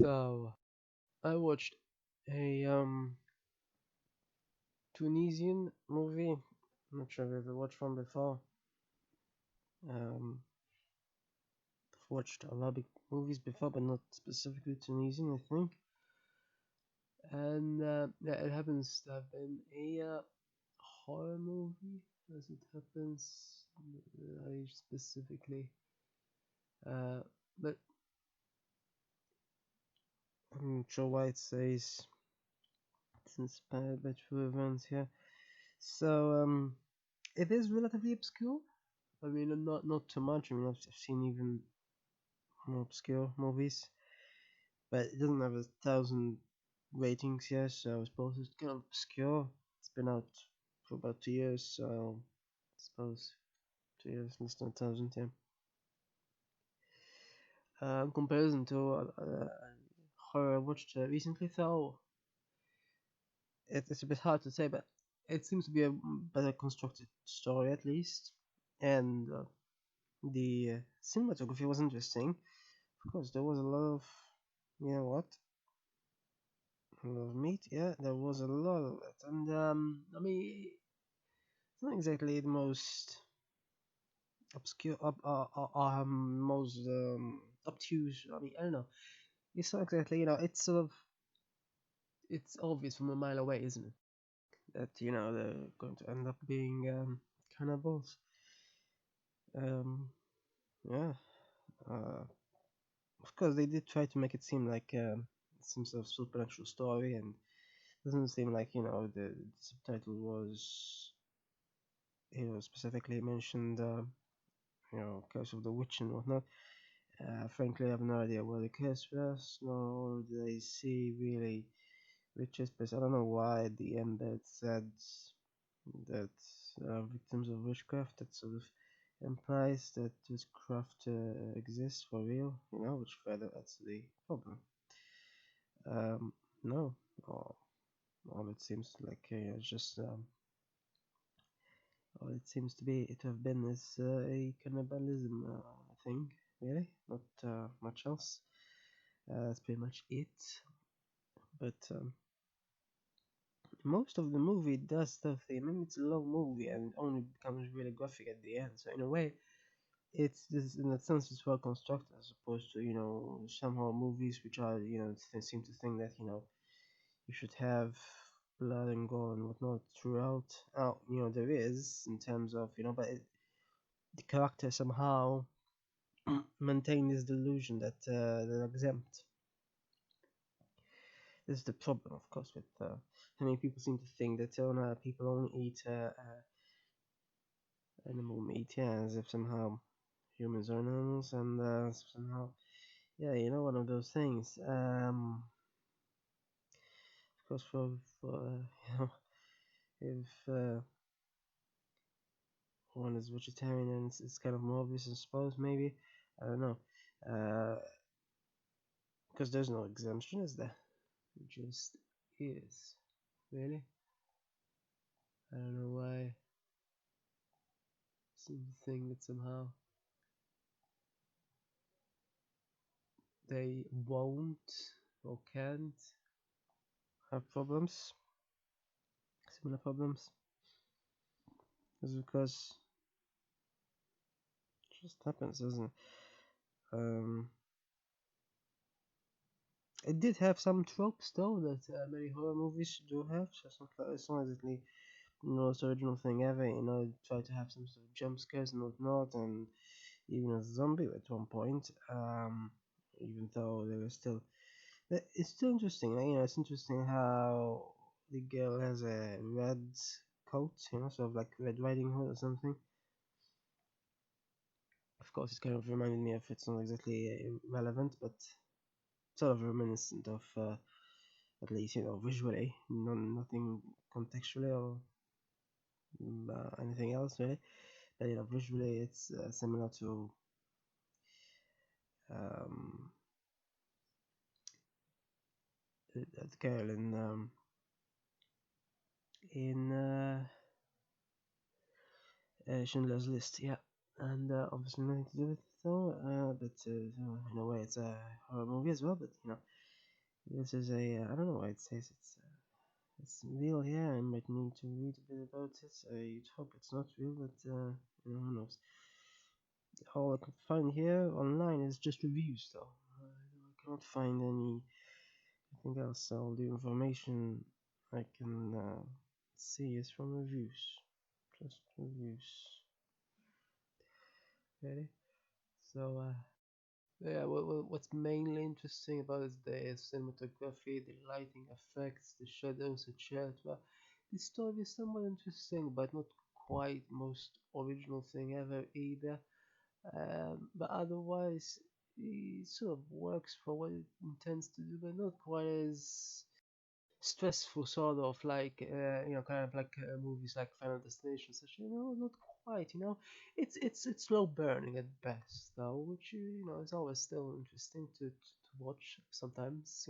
So I watched a Tunisian movie. I'm not sure if you've ever watched one before. I've watched Arabic movies before, but not specifically Tunisian, I think. And yeah, it happens to have been a horror movie, as it happens, specifically. Uh, but I'm not sure why it says it's inspired by true events here. So it is relatively obscure. I mean, not too much. I mean, I've seen even more obscure movies, but it doesn't have 1,000 ratings yet, so I suppose it's kind of obscure. It's been out for about 2 years, so I suppose 2 years, less than 1,000, yeah. In comparison to horror I watched recently, though, it's a bit hard to say, but it seems to be a better constructed story at least, and the cinematography was interesting. Of course, there was a lot of, you know what, a lot of meat. Yeah, there was a lot of it, and I mean, it's not exactly the most obscure, most obtuse. I mean, I don't know. It's not exactly, it's sort of, it's obvious from a mile away, isn't it? That they're going to end up being cannibals. Um, yeah. Uh, of course, they did try to make it seem like some sort of supernatural story, and doesn't seem like the subtitle was specifically mentioned Curse of the Witch and whatnot. Frankly, I have no idea where the curse was, nor did I see really witches, but I don't know why at the end that said that victims of witchcraft, that sort of implies that witchcraft exists for real, which further adds to the problem. No, all, all it seems like it's just all it seems to have been is a cannibalism thing, really, not much else. That's pretty much it. But most of the movie does stuff. I mean, it's a long movie and it only becomes really graphic at the end. So in a way, it's this in that sense it's well constructed as opposed to some horror movies which are seem to think that you should have blood and gore and whatnot throughout. Oh, there is in terms of but the character somehow maintain this delusion that they're exempt. This is the problem, of course, with many people seem to think that people only eat animal meat, yeah, as if somehow humans are animals, and somehow, yeah, one of those things. Of course, for if one is vegetarian, and it's kind of more obvious, I suppose, maybe. I don't know. Because there's no exemption, is there? It just is. Really? I don't know why. I seem to think that somehow they won't or can't have problems, similar problems, is because it just happens, doesn't it? Um, it did have some tropes though that many horror movies do have. So it's not exactly the most original thing ever. Try to have some sort of jump scares and whatnot, and even a zombie at one point. Even though there was still, it's still interesting. It's interesting how the girl has a red coat, sort of like Red Riding Hood or something. Of course, it kind of reminded me of, it's not exactly relevant, but sort of reminiscent of, at least, visually, nothing contextually or anything else really. But visually, it's similar to um, that girl in Schindler's List, yeah. And obviously nothing to do with it though, but in a way it's a horror movie as well, but This is a I don't know why it says it's real. Yeah, I might need to read a bit about it. I hope it's not real, but who knows. All I can find here online is just reviews, though. I cannot find anything else. All the information I can see is from reviews. Just reviews. Ready? So, yeah, what's mainly interesting about it is the cinematography, the lighting effects, the shadows, etc. The story is somewhat interesting, but not quite most original thing ever either. But otherwise, it sort of works for what it intends to do, but not quite as stressful, sort of like kind of like movies like Final Destination, such not quite. It's slow burning at best, though, which is always still interesting to watch sometimes.